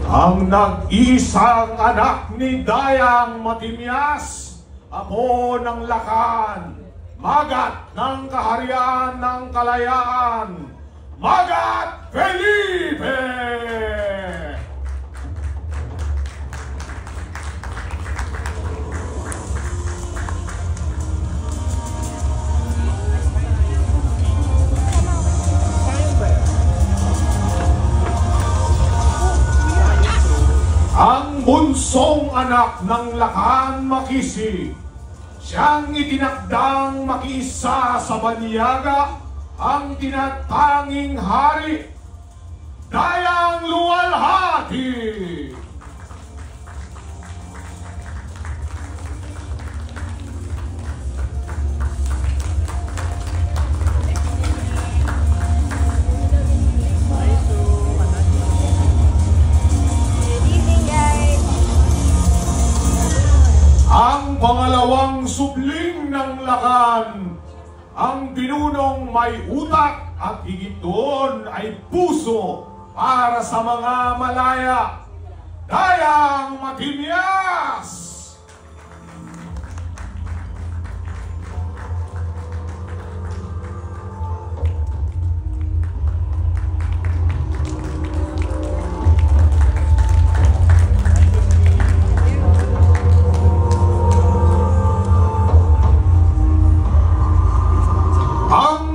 Ang nag-iisang anak ni Dayang Matimyas, apo ng Lakan, Magat ng Kaharian ng Kalayaan, Magat Felipe! Ang bunsong anak ng Lakan Makisi, siyang itinakdang makiisa sa banyaga, ang tinatanging hari, Dayang Luwalhati. Ang pangalawang subling ng Lakan, ang pinunong may utak at higit doon ay puso para sa mga malaya, Dayang Matimyas!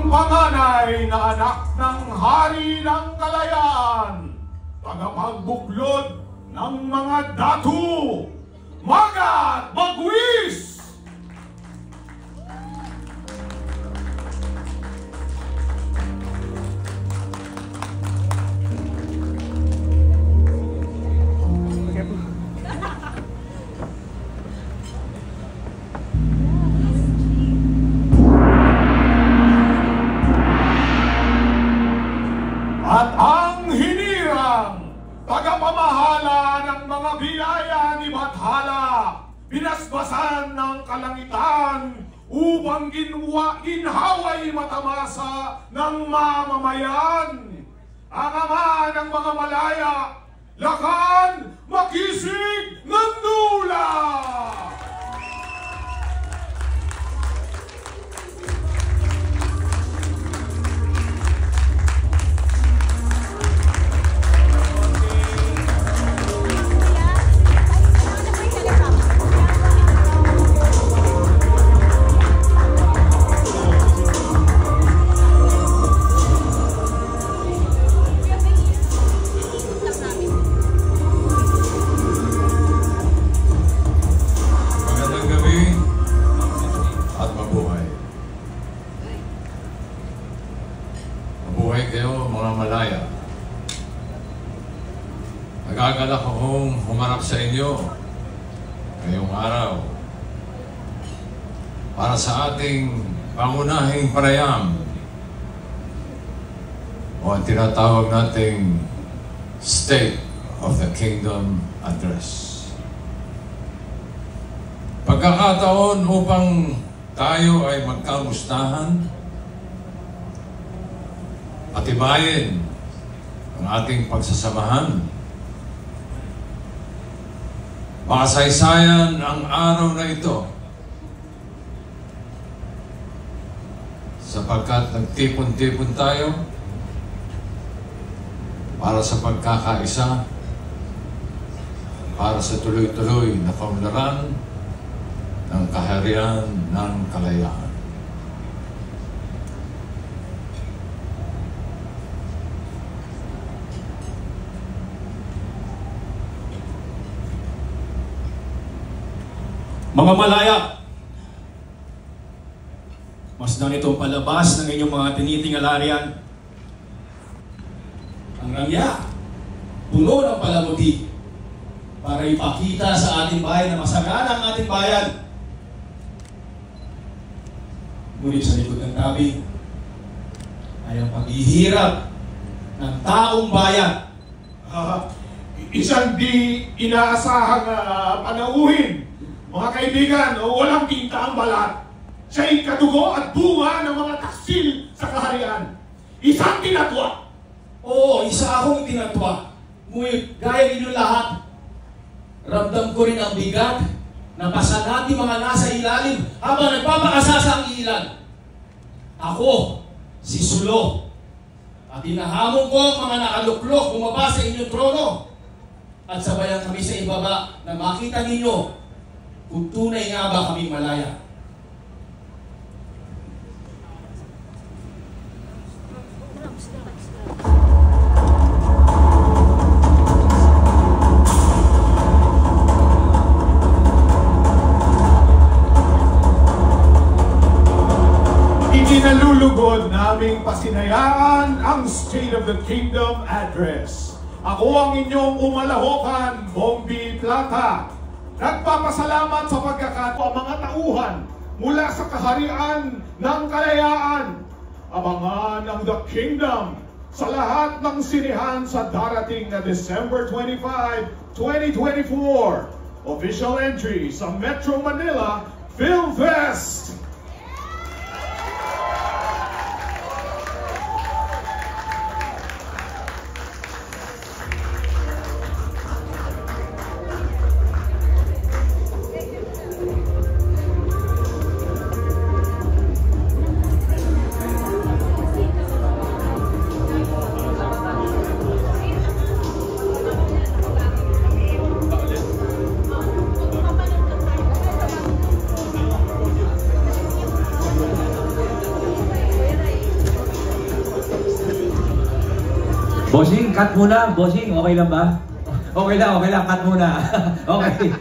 Panganay na anak ng hari ng Kalayaan, tagapagbuklod ng mga datu, Magat Bagwis! At ang hinirang tagapamahala ng mga biyaya ni Bathala, binasbasan ng kalangitan upang ginhaway matamasa ng mamamayan. Ang ama ng mga malaya, Lakan Makisig Nandula! Nagagalak akong humarap sa inyo ngayong araw para sa ating pangunahing panayam o ang tinatawag nating State of the Kingdom Address. Pagkakataon upang tayo ay magkamustahan, patibayin ang ating pagsasamahan, makasaysayan ang araw na ito sapagkat nagtipon-tipon tayo para sa pagkakaisa, para sa tuloy-tuloy na kaunlaran ng kaharian ng kalayaan. Mga malaya, masdan itong palabas ng inyong mga tinitingalarian. Ang rangya, puno ng palamuti para ipakita sa ating bayan na masagana ang ating bayan. Ngunit sa likod ng tabi ay ang paghihirap ng taong bayan. Isang di inaasahang panauhin, mga kaibigan, walang tinta ang balat. Siya'y kadugo at bunga ng mga taksil sa kaharian. Isang tinatwa. Oo, isa akong tinatwa. gaya ninyo lahat, ramdam ko rin ang bigat na pasanati mga nasa ilalim habang nagpapakasasa ang ilan. Ako, si Sulo, at hinahamon ko ang mga nakaluklok bumaba sa inyong trono at sabayan kami sa ibaba na makita ninyo kung tunay nga ba kami malaya. Ikinalulugod naming pasinayaan ang State of the Kingdom Address. Ako ang inyong umalahokan, Bombi Plata. Nagpapasalamat sa pagkakataon mga tauhan mula sa kaharian ng kalayaan. Abangan ang The Kingdom sa lahat ng sinihan sa darating na December 25, 2024. Official entry sa Metro Manila Film Fest. Bossing, cut muna. Bossing, okay lang ba? Okay lang, cut muna. Okay.